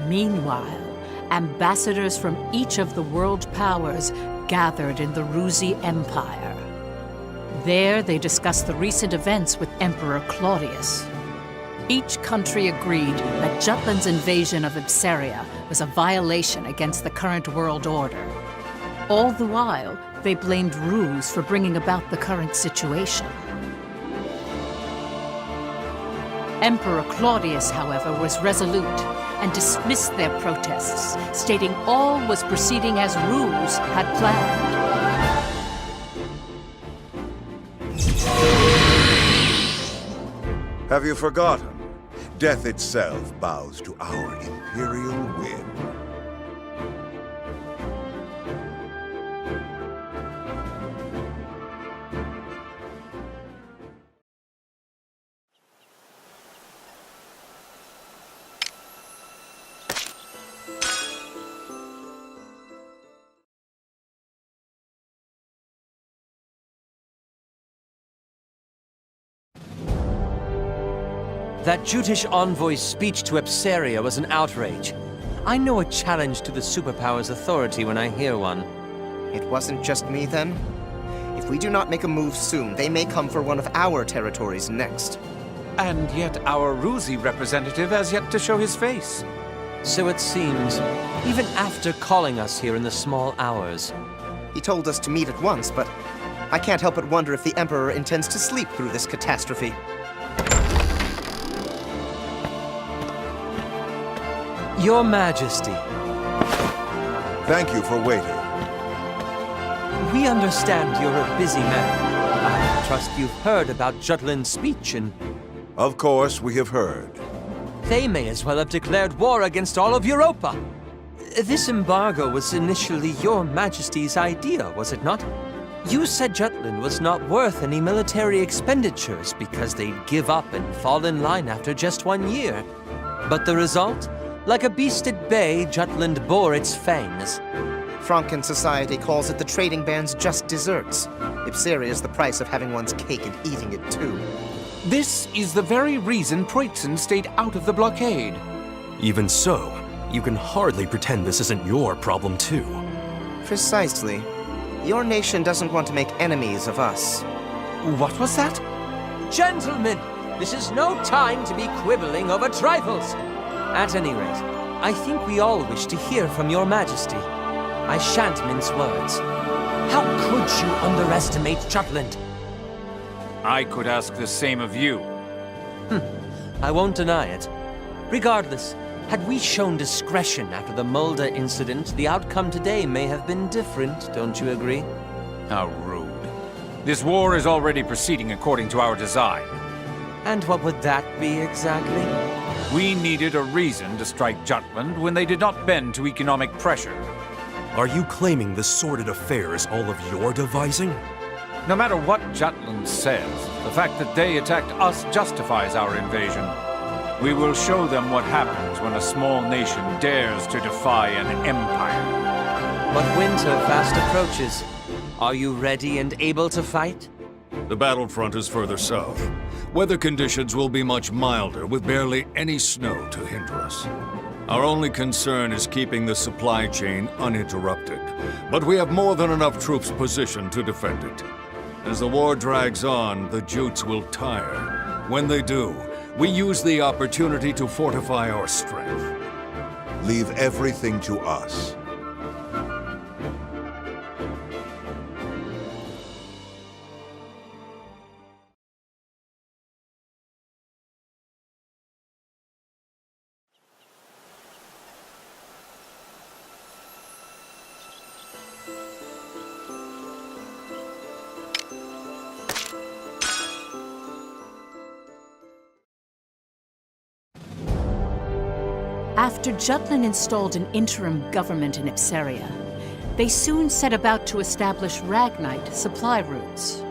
Meanwhile, ambassadors from each of the world powers gathered in the Ruzi Empire. There, they discussed the recent events with Emperor Claudius. Each country agreed that Jutland's invasion of Ipsaria was a violation against the current world order. All the while, they blamed Ruse for bringing about the current situation. Emperor Claudius, however, was resolute and dismissed their protests, stating all was proceeding as Ruse had planned. Have you forgotten? Death itself bows to our imperial whim. That Jutish envoy's speech to Ipsaria was an outrage. I know a challenge to the superpower's authority when I hear one. It wasn't just me, then? If we do not make a move soon, they may come for one of our territories next. And yet our Ruzi representative has yet to show his face. So it seems, even after calling us here in the small hours. He told us to meet at once, but I can't help but wonder if the Emperor intends to sleep through this catastrophe. Your Majesty. Thank you for waiting. We understand you're a busy man. I trust you've heard about Jutland's speech and... Of course, we have heard. They may as well have declared war against all of Europa. This embargo was initially your Majesty's idea, was it not? You said Jutland was not worth any military expenditures because they'd give up and fall in line after just 1 year. But the result? Like a beast at bay, Jutland bore its fangs. Franken society calls it the trading band's just desserts. Ipsaria is the price of having one's cake and eating it too. This is the very reason Preutzen stayed out of the blockade. Even so, you can hardly pretend this isn't your problem too. Precisely. Your nation doesn't want to make enemies of us. What was that? Gentlemen, this is no time to be quibbling over trifles. At any rate, I think we all wish to hear from your Majesty. I shan't mince words. How could you underestimate Jutland? I could ask the same of you. I won't deny it. Regardless, had we shown discretion after the Mulder incident, the outcome today may have been different, don't you agree? How rude. This war is already proceeding according to our design. And what would that be exactly? We needed a reason to strike Jutland when they did not bend to economic pressure. Are you claiming this sordid affair is all of your devising? No matter what Jutland says, the fact that they attacked us justifies our invasion. We will show them what happens when a small nation dares to defy an empire. But winter fast approaches. Are you ready and able to fight? The battlefront is further south. Weather conditions will be much milder, with barely any snow to hinder us. Our only concern is keeping the supply chain uninterrupted. But we have more than enough troops positioned to defend it. As the war drags on, the Jutes will tire. When they do, we use the opportunity to fortify our strength. Leave everything to us. After Jutland installed an interim government in Ipsaria, they soon set about to establish Ragnite supply routes.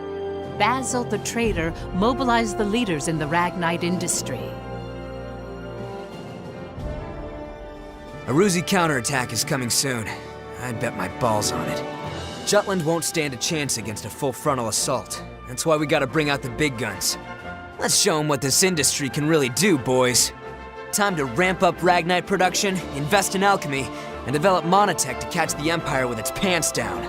Basil the trader mobilized the leaders in the Ragnite industry. A Ruzi counterattack is coming soon. I'd bet my balls on it. Jutland won't stand a chance against a full frontal assault. That's why we gotta bring out the big guns. Let's show them what this industry can really do, boys. time to ramp up Ragnite production, invest in alchemy, and develop monotech to catch the Empire with its pants down.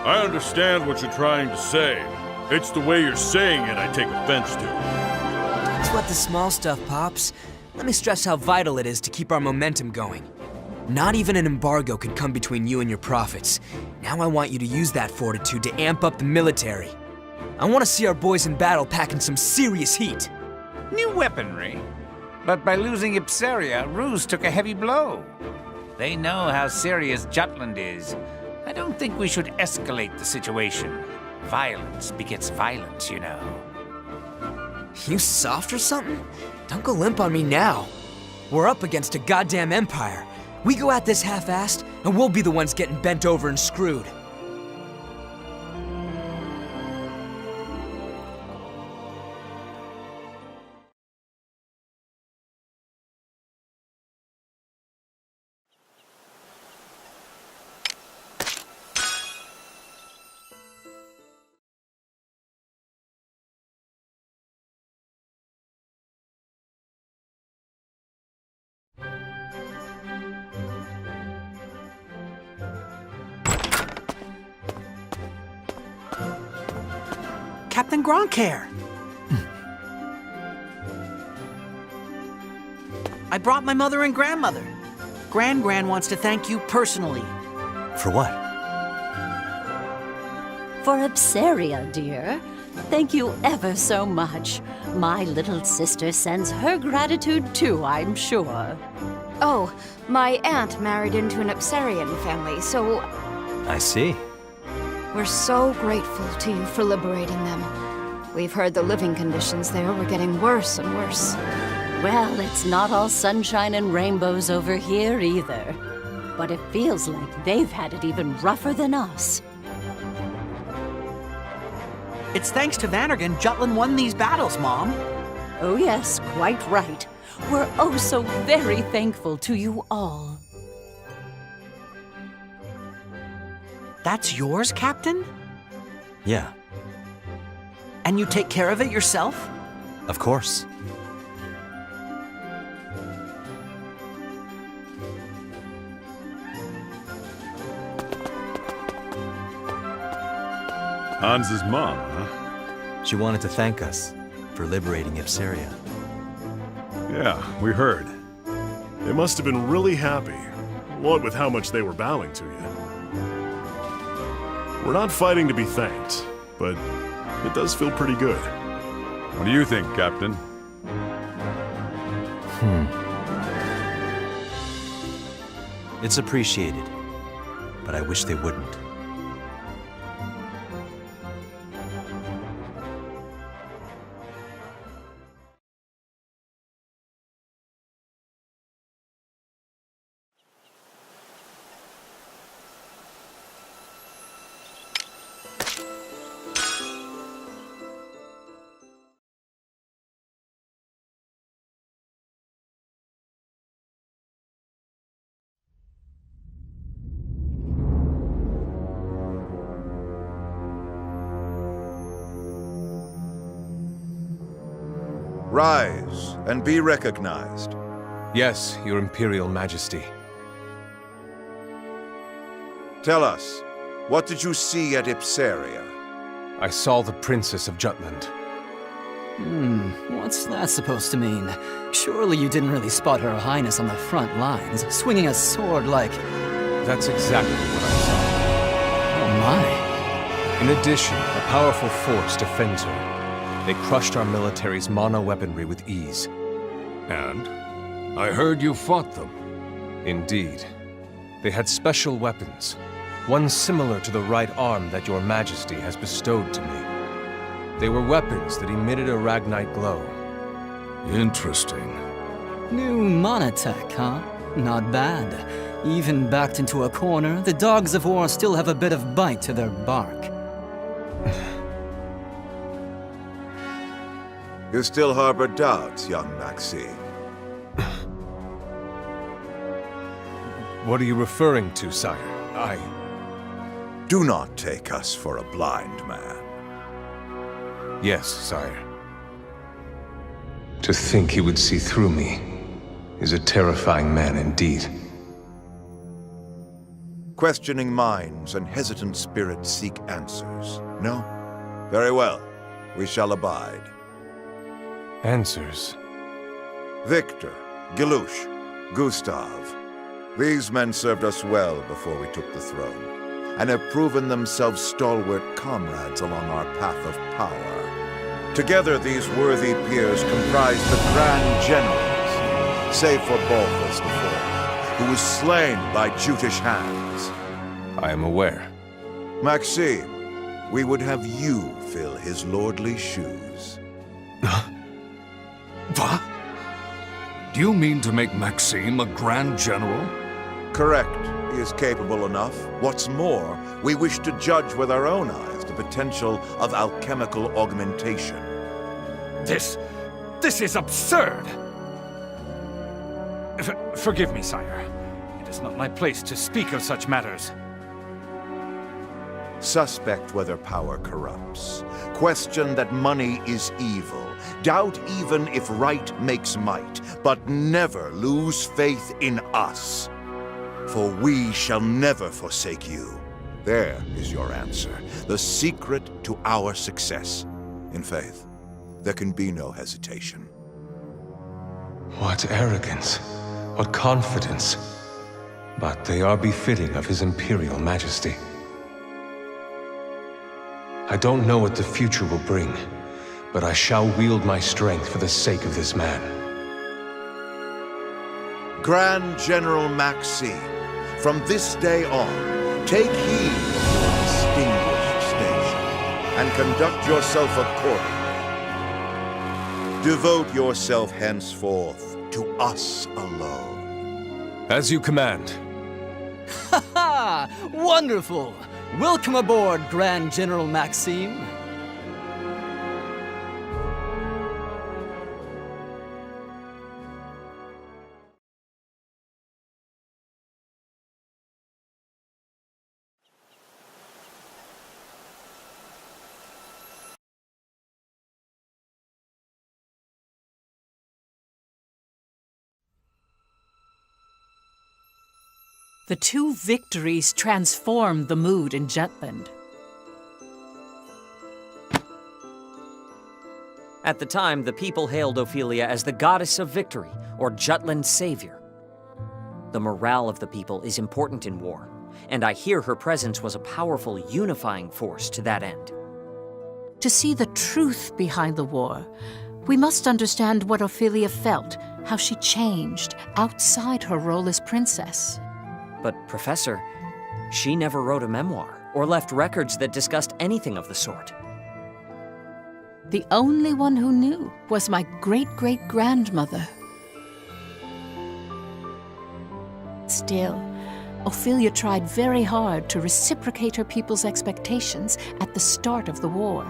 I understand what you're trying to say. It's the way you're saying it I take offense to. It's what the small stuff, Pops. Let me stress how vital it is to keep our momentum going. Not even an embargo can come between you and your profits. Now I want you to use that fortitude to amp up the military. I want to see our boys in battle packing some serious heat. New weaponry? But by losing Ipsaria, Ruse took a heavy blow. They know how serious Jutland is. I don't think we should escalate the situation. Violence begets violence, you know. You soft or something? Don't go limp on me now. We're up against a goddamn empire. We go at this half-assed, and we'll be the ones getting bent over and screwed. Captain Gronkair! I brought my mother and grandmother. Gran wants to thank you personally. For what? For Ipsaria, dear. Thank you ever so much. My little sister sends her gratitude too, I'm sure. Oh, my aunt married into an Ipsarian family, so I see. we're so grateful to you for liberating them. We've heard the living conditions there were getting worse and worse. Well, it's not all sunshine and rainbows over here either. But it feels like they've had it even rougher than us. It's thanks to Vanargand Jutland won these battles, Mom. Oh yes, quite right. We're oh so very thankful to you all. That's yours, Captain? Yeah, And you take care of it yourself? of course. Hans's mom, huh? She wanted to thank us for liberating Ipsaria. Yeah, we heard. They must have been really happy, what with how much they were bowing to you. We're not fighting to be thanked, but it does feel pretty good. What do you think, Captain? It's appreciated, but I wish they wouldn't. Rise and be recognized. Yes, Your Imperial Majesty. Tell us, what did you see at Ipsaria? I saw the Princess of Jutland. What's that supposed to mean? Surely you didn't really spot Her Highness on the front lines, swinging a sword like... That's exactly what I saw. Oh my. In addition, a powerful force defends her. They crushed our military's mono-weaponry with ease. And? I heard you fought them. Indeed. They had special weapons. One similar to the right arm that Your Majesty has bestowed to me. They were weapons that emitted a Ragnite glow. Interesting. New monotech, huh? Not bad. Even backed into a corner, the dogs of war still have a bit of bite to their bark. You still harbor doubts, young Maxine. What are you referring to, sire? Do not take us for a blind man. Yes, sire. To think he would see through me. is a terrifying man indeed. Questioning minds and hesitant spirits seek answers. No? Very well. We shall abide. Answers? Victor, Gilush, Gustav. These men served us well before we took the throne, and have proven themselves stalwart comrades along our path of power. Together, these worthy peers comprise the Grand Generals, save for Balthus IV, who was slain by Jutish hands. I am aware. Maxime, we would have you fill his lordly shoes. What? Do you mean to make Maxime a Grand General? Correct. He is capable enough. What's more, we wish to judge with our own eyes the potential of alchemical augmentation. This is absurd! Forgive me, sire. It is not my place to speak of such matters. Suspect whether power corrupts. Question that money is evil. Doubt even if right makes might. But never lose faith in us. For we shall never forsake you. There is your answer. The secret to our success. In faith, there can be no hesitation. What arrogance, what confidence. But they are befitting of His Imperial Majesty. I don't know what the future will bring, but I shall wield my strength for the sake of this man. Grand General Maxime, from this day on, take heed of your distinguished station, and conduct yourself accordingly. Devote yourself henceforth to us alone. As you command. Ha ha! Wonderful! Welcome aboard, Grand General Maxime. The two victories transformed the mood in Jutland. At the time, the people hailed Ophelia as the goddess of victory, or Jutland's savior. The morale of the people is important in war, and I hear her presence was a powerful unifying force to that end. To see the truth behind the war, we must understand what Ophelia felt, how she changed outside her role as princess. But, Professor, she never wrote a memoir or left records that discussed anything of the sort. The only one who knew was my great-great-grandmother. Still, Ophelia tried very hard to reciprocate her people's expectations at the start of the war.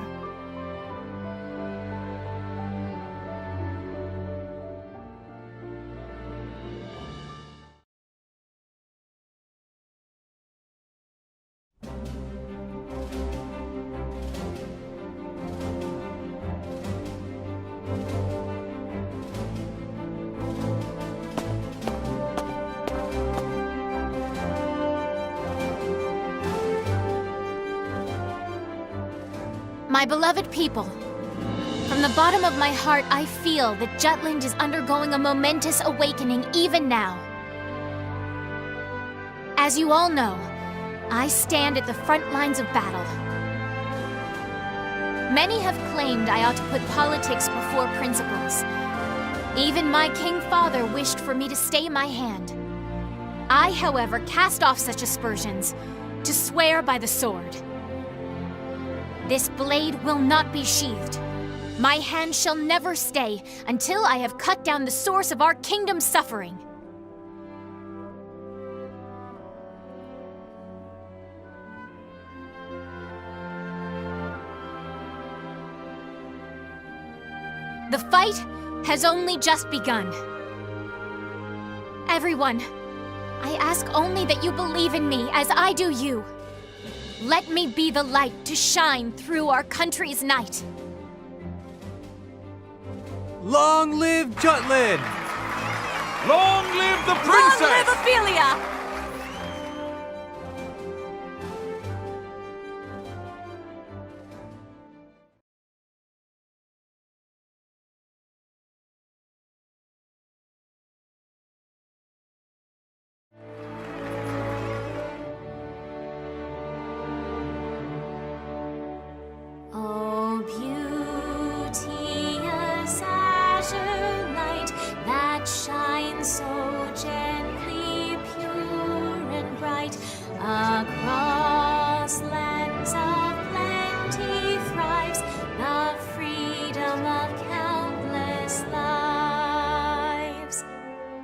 My beloved people, from the bottom of my heart, I feel that Jutland is undergoing a momentous awakening even now. As you all know, I stand at the front lines of battle. Many have claimed I ought to put politics before principles. Even my king father wished for me to stay my hand. I, however, cast off such aspersions to swear by the sword. This blade will not be sheathed. My hand shall never stay until I have cut down the source of our kingdom's suffering. The fight has only just begun. Everyone, I ask only that you believe in me as I do you. Let me be the light to shine through our country's night. Long live Jutland! Long live the princess! Long live Ophelia! Oh, beauteous azure light that shines so gently, pure and bright, across lands of plenty thrives the freedom of countless lives.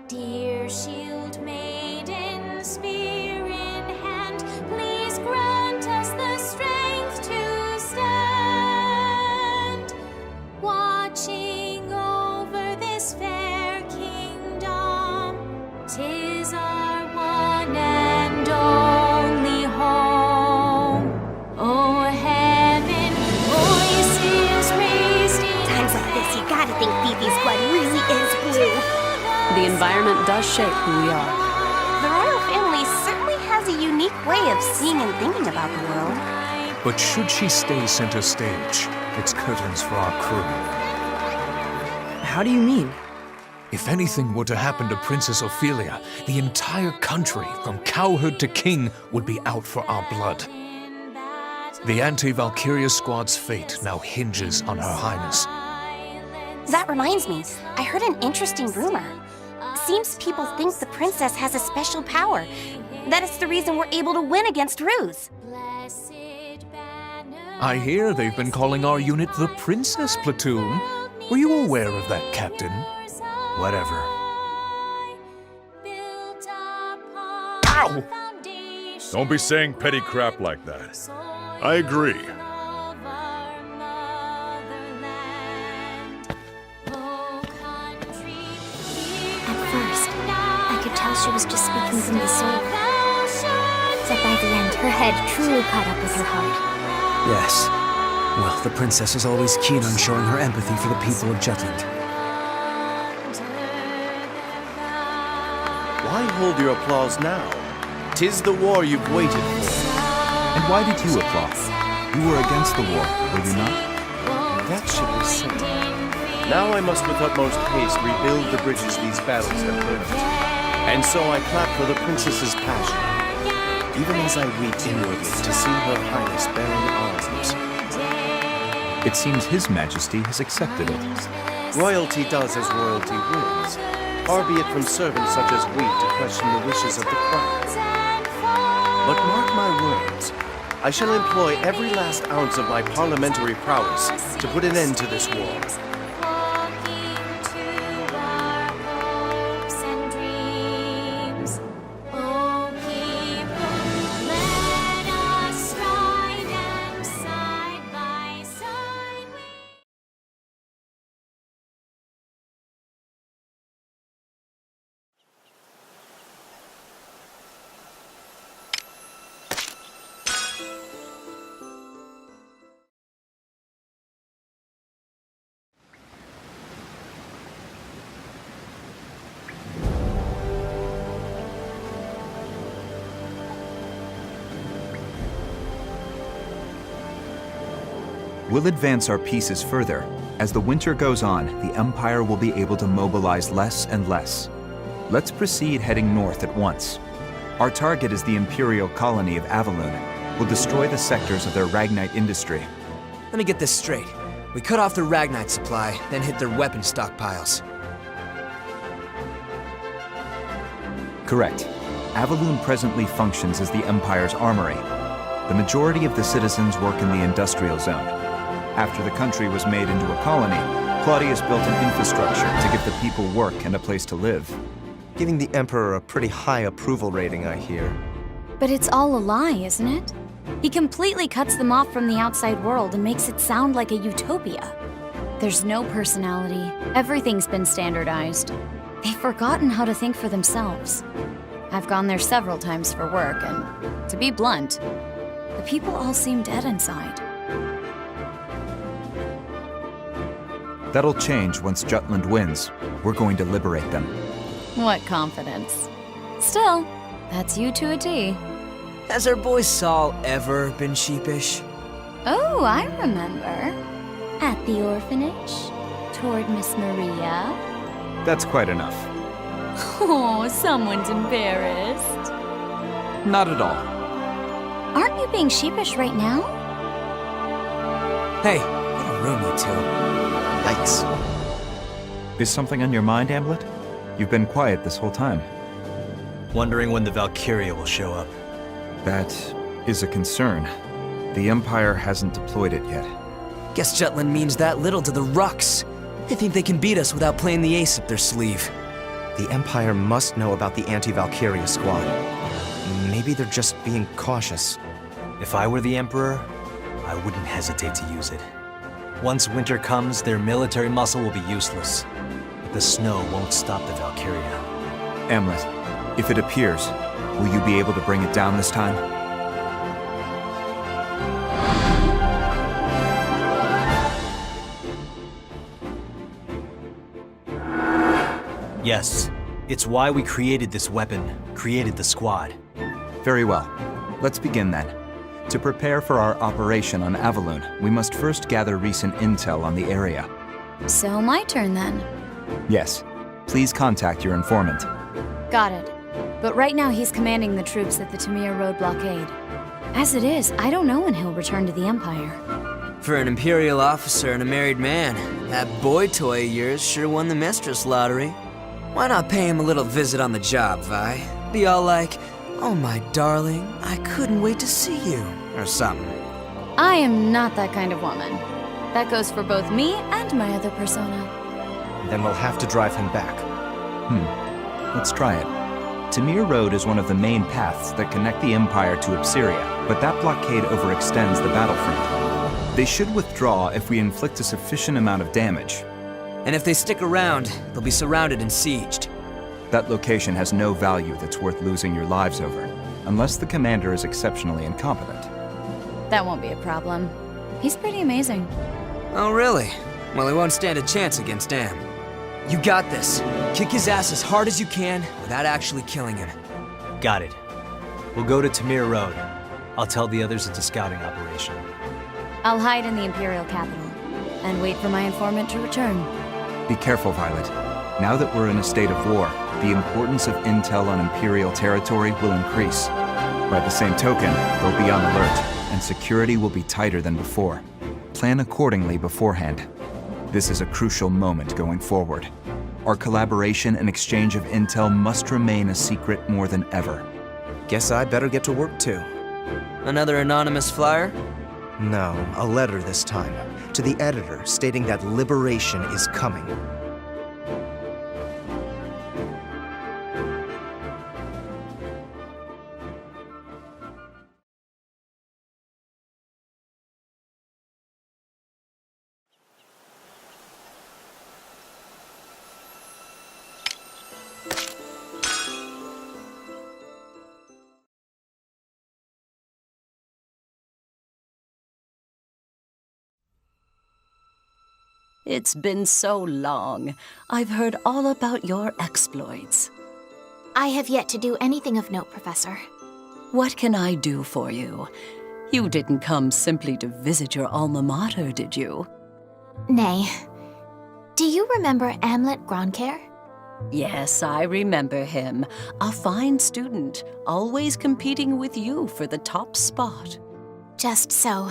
Dear shield maiden, spear in hand, please grant us the strength to stand, watching over this fair kingdom. 'Tis our one and only home. Oh, heaven, voices raised in Times like this, you gotta think Phoebe's blood really is blue. The environment does shape who we are. The royal family certainly has a unique way of seeing and thinking about the world. But should she stay center stage, it's curtains for our crew. How do you mean? If anything were to happen to Princess Ophelia, the entire country, from cowherd to king, would be out for our blood. The anti-Valkyria squad's fate now hinges on Her Highness. That reminds me, I heard an interesting rumor. Seems people think the princess has a special power. That it's the reason we're able to win against Ruse. I hear they've been calling our unit the Princess Platoon. Were you aware of that, Captain? Whatever. Ow! Don't be saying petty crap like that. I agree. At first, I could tell she was just speaking from the soul. But by the end, her head truly caught up with her heart. Yes. Well, the princess is always keen on showing her empathy for the people of Jutland. Why hold your applause now? 'Tis the war you've waited for. And why did you applaud? You were against the war, were you not? That should be said. Now I must with utmost haste rebuild the bridges these battles have burnt. And so I clap for the princess's passion, even as I weep inwardly to see Her Highness bearing arms. It seems His Majesty has accepted it. Royalty does as royalty wills. Far be it from servants such as we to question the wishes of the crown. But mark my words, I shall employ every last ounce of my parliamentary prowess to put an end to this war. We'll advance our pieces further. As the winter goes on, the Empire will be able to mobilize less and less. Let's proceed heading north at once. Our target is the Imperial colony of Avaloon. We'll destroy the sectors of their Ragnite industry. Let me get this straight. We cut off their Ragnite supply, then hit their weapon stockpiles. Correct. Avaloon presently functions as the Empire's armory. The majority of the citizens work in the industrial zone. After the country was made into a colony, Claudius built an infrastructure to give the people work and a place to live. Giving the Emperor a pretty high approval rating, I hear. But it's all a lie, isn't it? He completely cuts them off from the outside world and makes it sound like a utopia. There's no personality. Everything's been standardized. They've forgotten how to think for themselves. I've gone there several times for work, and to be blunt, the people all seem dead inside. That'll change once Jutland wins. We're going to liberate them. What confidence. Still, that's you to a T. Has our boy Saul ever been sheepish? Oh, I remember. At the orphanage, toward Miss Maria. That's quite enough. Oh, someone's embarrassed. Not at all. Aren't you being sheepish right now? Hey, get a room, you two. Yikes. Is something on your mind, Hamlet? You've been quiet this whole time. Wondering when the Valkyria will show up. That is a concern. The Empire hasn't deployed it yet. Guess Jutland means that little to the Rux. They think they can beat us without playing the ace up their sleeve. The Empire must know about the anti-Valkyria squad. Maybe they're just being cautious. If I were the Emperor, I wouldn't hesitate to use it. Once winter comes, their military muscle will be useless. But the snow won't stop the Valkyria. Hamlet, if it appears, will you be able to bring it down this time? Yes. It's why we created this weapon, created the squad. Very well. Let's begin then. To prepare for our operation on Avaloon, we must first gather recent intel on the area. So my turn then. Yes. Please contact your informant. Got it. But right now he's commanding the troops at the Tamir Road blockade. As it is, I don't know when he'll return to the Empire. For an Imperial officer and a married man, that boy toy of yours sure won the mistress lottery. Why not pay him a little visit on the job, Vi? Be all like, "Oh my darling, I couldn't wait to see you," or something. I am not that kind of woman. That goes for both me and my other persona. Then we'll have to drive him back. Let's try it. Tamir Road is one of the main paths that connect the Empire to Ipsiria, but that blockade overextends the battlefront. They should withdraw if we inflict a sufficient amount of damage. And if they stick around, they'll be surrounded and sieged. That location has no value that's worth losing your lives over, unless the commander is exceptionally incompetent. That won't be a problem. He's pretty amazing. Oh, really? Well, he won't stand a chance against Am. You got this. Kick his ass as hard as you can without actually killing him. Got it. We'll go to Tamir Road. I'll tell the others it's a scouting operation. I'll hide in the Imperial capital and wait for my informant to return. Be careful, Violet. Now that we're in a state of war, the importance of intel on Imperial territory will increase. By the same token, they'll be on alert, and security will be tighter than before. Plan accordingly beforehand. This is a crucial moment going forward. Our collaboration and exchange of intel must remain a secret more than ever. Guess I better get to work too. Another anonymous flyer? No, a letter this time. To the editor, stating that liberation is coming. It's been so long. I've heard all about your exploits. I have yet to do anything of note, Professor. What can I do for you? You didn't come simply to visit your alma mater, did you? Nay. Do you remember Amlet Grandcare? Yes, I remember him. A fine student, always competing with you for the top spot. Just so.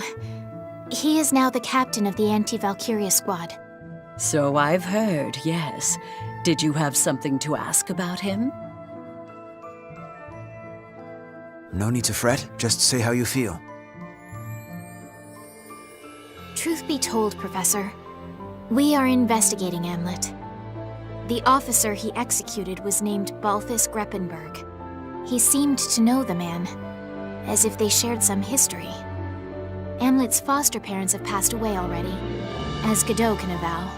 He is now the captain of the anti-Valkyria squad. So I've heard, yes. Did you have something to ask about him? No need to fret, just say how you feel. Truth be told, Professor, we are investigating Amlet. The officer he executed was named Balthus Greppenberg. He seemed to know the man, as if they shared some history. Amlet's foster parents have passed away already, as Godot can avow.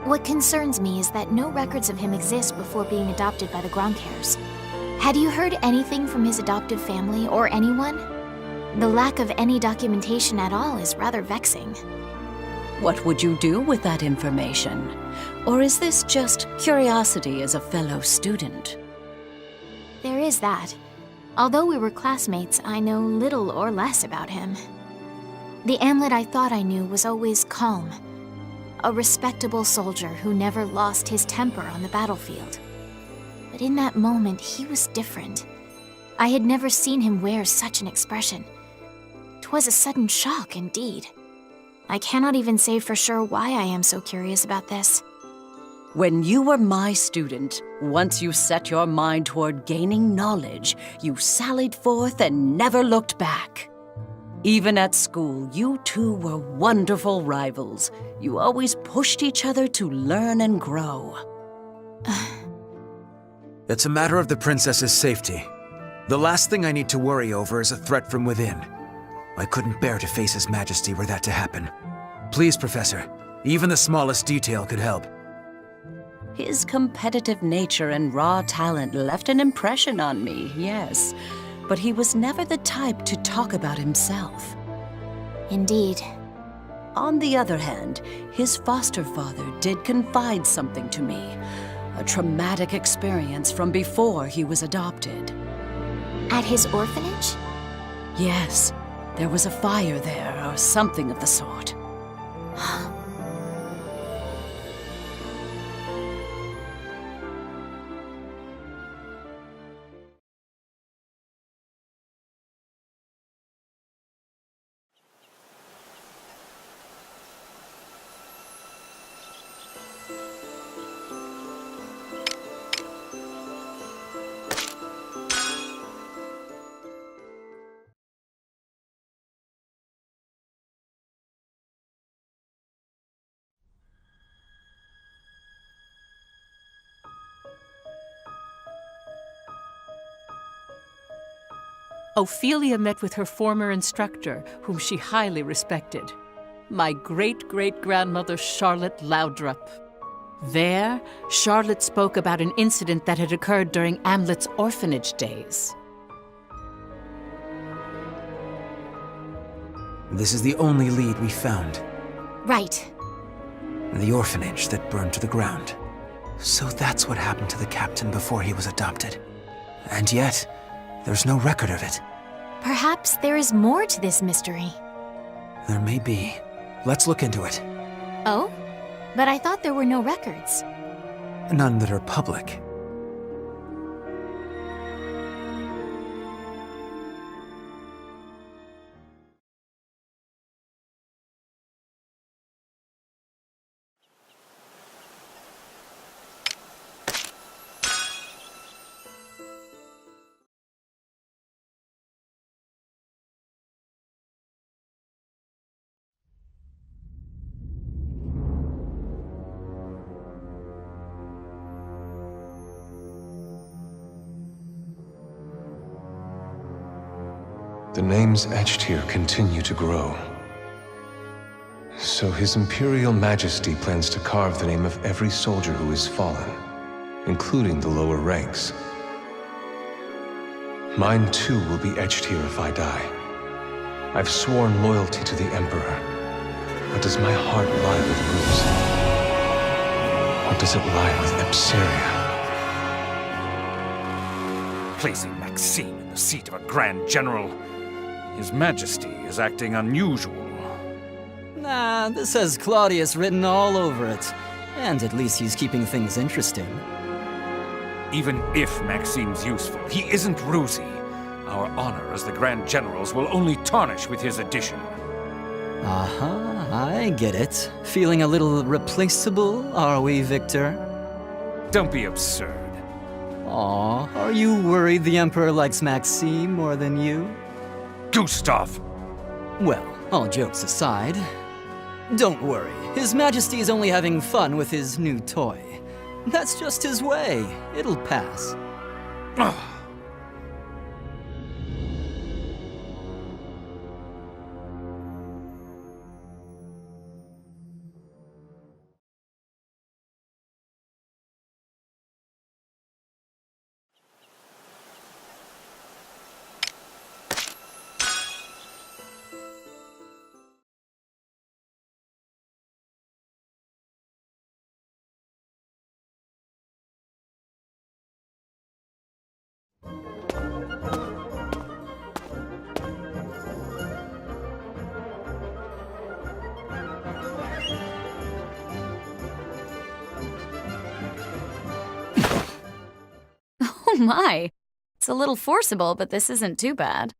What concerns me is that no records of him exist before being adopted by the Grandcares. Had you heard anything from his adoptive family or anyone? The lack of any documentation at all is rather vexing. What would you do with that information? Or is this just curiosity as a fellow student? There is that. Although we were classmates, I know little or less about him. The Amlet I thought I knew was always calm. A respectable soldier who never lost his temper on the battlefield. But in that moment, he was different. I had never seen him wear such an expression. 'Twas a sudden shock, indeed. I cannot even say for sure why I am so curious about this. When you were my student, once you set your mind toward gaining knowledge, you sallied forth and never looked back. Even at school, you two were wonderful rivals. You always pushed each other to learn and grow. It's a matter of the princess's safety. The last thing I need to worry over is a threat from within. I couldn't bear to face His Majesty were that to happen. Please, Professor, even the smallest detail could help. His competitive nature and raw talent left an impression on me, yes. But he was never the type to talk about himself. Indeed. On the other hand, his foster father did confide something to me. A traumatic experience from before he was adopted. At his orphanage? Yes. There was a fire there, or something of the sort. Ophelia met with her former instructor, whom she highly respected, my great-great-grandmother Charlotte Loudrup. There, Charlotte spoke about an incident that had occurred during Amlet's orphanage days. This is the only lead we found. Right. The orphanage that burned to the ground. So that's what happened to the captain before he was adopted. And yet, there's no record of it. Perhaps there is more to this mystery. There may be. Let's look into it. Oh? But I thought there were no records. None that are public. The names etched here continue to grow. So His Imperial Majesty plans to carve the name of every soldier who has fallen, including the lower ranks. Mine too will be etched here if I die. I've sworn loyalty to the Emperor, but does my heart lie with Ruse? Or does it lie with Epsiria? Placing Maxime in the seat of a Grand General. His Majesty is acting unusual. Nah, this has Claudius written all over it. And at least he's keeping things interesting. Even if Maxime's useful, he isn't Rusy. Our honor as the Grand Generals will only tarnish with his addition. Aha, I get it. Feeling a little replaceable, are we, Victor? Don't be absurd. Aw, are you worried the Emperor likes Maxime more than you? Gustav! Well, all jokes aside, don't worry. His Majesty is only having fun with his new toy. That's just his way. It'll pass. my. It's a little forcible, but this isn't too bad.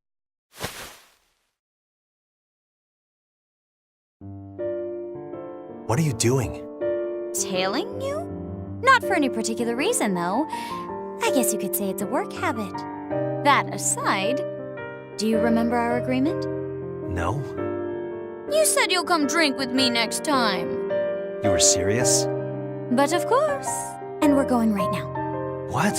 What are you doing? Tailing you? Not for any particular reason, though. I guess you could say it's a work habit. That aside, do you remember our agreement? No? You said you'll come drink with me next time. You were serious? But of course. And we're going right now. What?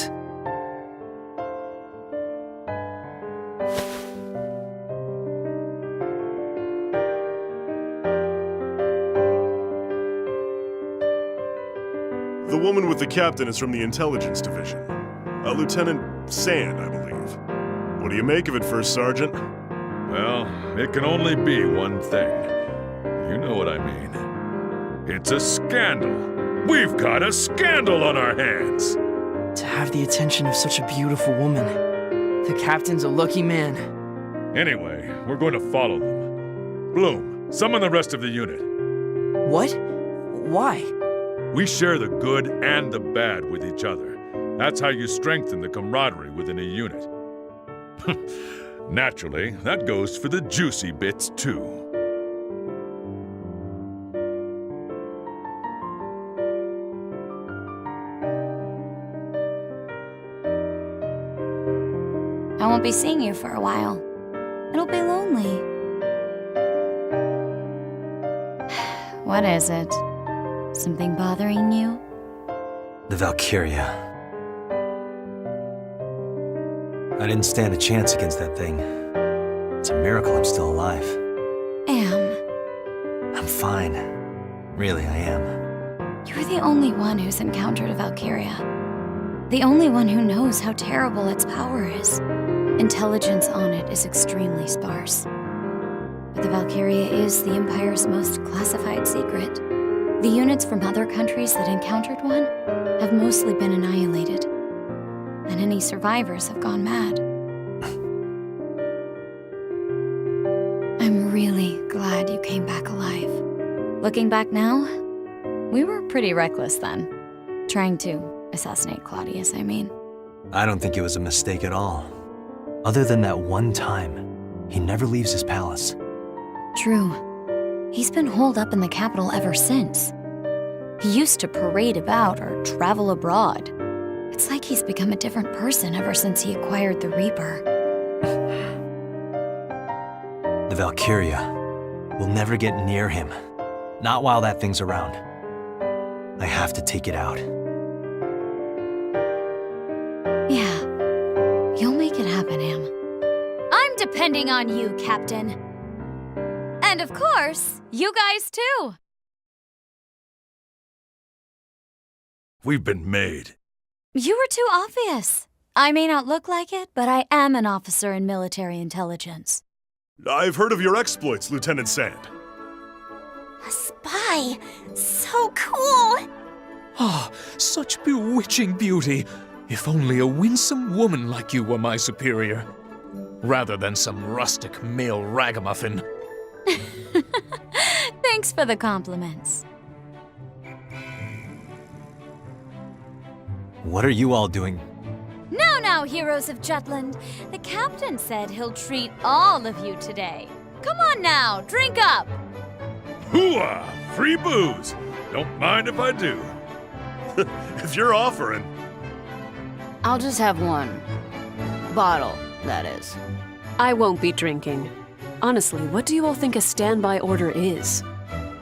The woman with the captain is from the intelligence division. Lieutenant Sand, I believe. What do you make of it, First Sergeant? Well, it can only be one thing. You know what I mean. It's a scandal. We've got a scandal on our hands. To have the attention of such a beautiful woman. The captain's a lucky man. Anyway, we're going to follow them. Bloom, summon the rest of the unit. What? Why? We share the good and the bad with each other. That's how you strengthen the camaraderie within a unit. Naturally, that goes for the juicy bits, too. I won't be seeing you for a while. It'll be lonely. What is it? Something bothering you? The Valkyria. I didn't stand a chance against that thing. It's a miracle I'm still alive. I'm fine. Really, I am. You're the only one who's encountered a Valkyria. The only one who knows how terrible its power is. Intelligence on it is extremely sparse. But the Valkyria is the Empire's most classified secret. The units from other countries that encountered one have mostly been annihilated. And any survivors have gone mad. I'm really glad you came back alive. Looking back now, we were pretty reckless then. Trying to assassinate Claudius, I mean. I don't think it was a mistake at all. Other than that one time, he never leaves his palace. True. He's been holed up in the capital ever since. He used to parade about or travel abroad. It's like he's become a different person ever since he acquired the Reaper. The Valkyria will never get near him. Not while that thing's around. I have to take it out. Yeah, you'll make it happen, Am. I'm depending on you, Captain. And of course, you guys too. We've been made. You were too obvious. I may not look like it, but I am an officer in military intelligence. I've heard of your exploits, Lieutenant Sand. A spy! So cool! Ah, such bewitching beauty. If only a winsome woman like you were my superior. Rather than some rustic male ragamuffin. Thanks for the compliments. What are you all doing? Now, heroes of Jutland. The captain said he'll treat all of you today. Come on now, drink up! Hooah! Free booze! Don't mind if I do. If you're offering. I'll just have one. Bottle, that is. I won't be drinking. Honestly, what do you all think a standby order is?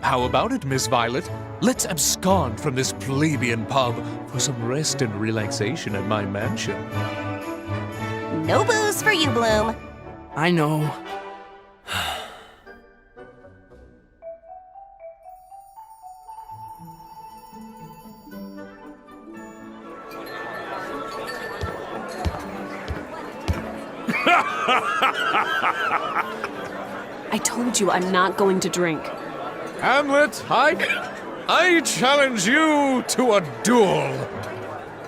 How about it, Miss Violet? Let's abscond from this plebeian pub for some rest and relaxation at my mansion. No booze for you, Bloom. I know. I told you I'm not going to drink. Hamlet, I challenge you to a duel.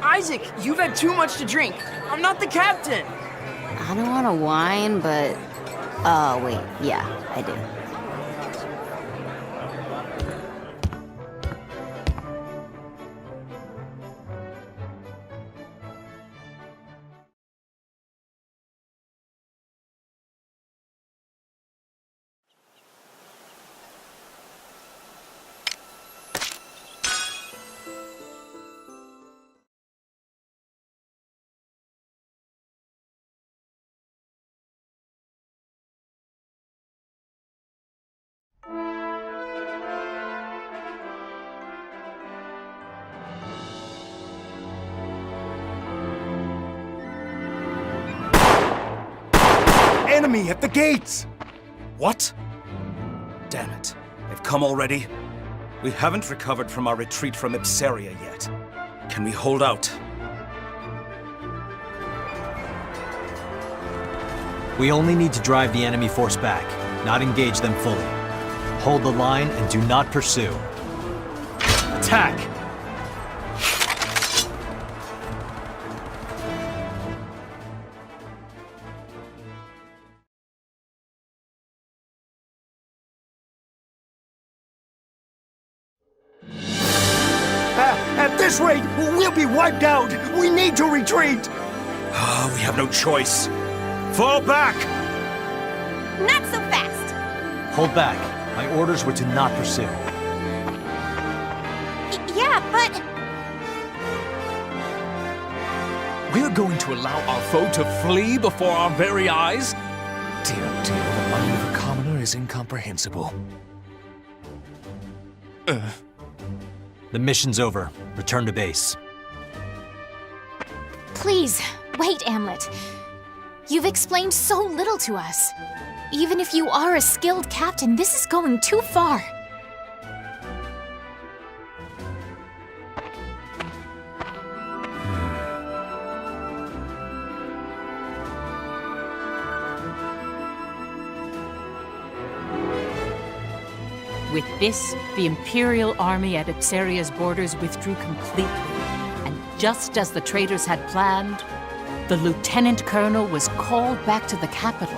Isaac, you've had too much to drink. I'm not the captain. I don't want to whine, but... Oh, wait, yeah, I do. enemy at the gates! What? Damn it. They've come already? We haven't recovered from our retreat from Ipsaria yet. Can we hold out? We only need to drive the enemy force back, not engage them fully. Hold the line and do not pursue. Attack! At this rate, we'll be wiped out! We need to retreat! We have no choice. Fall back! Not so fast! Hold back. My orders were to not pursue. Yeah, but... We're going to allow our foe to flee before our very eyes? Dear, the mind of a commoner is incomprehensible. The mission's over. Return to base. Please, wait, Amlet. You've explained so little to us. Even if you are a skilled captain, this is going too far. With this, the Imperial army at Ipsaria's borders withdrew completely, and just as the traitors had planned, the lieutenant colonel was called back to the capital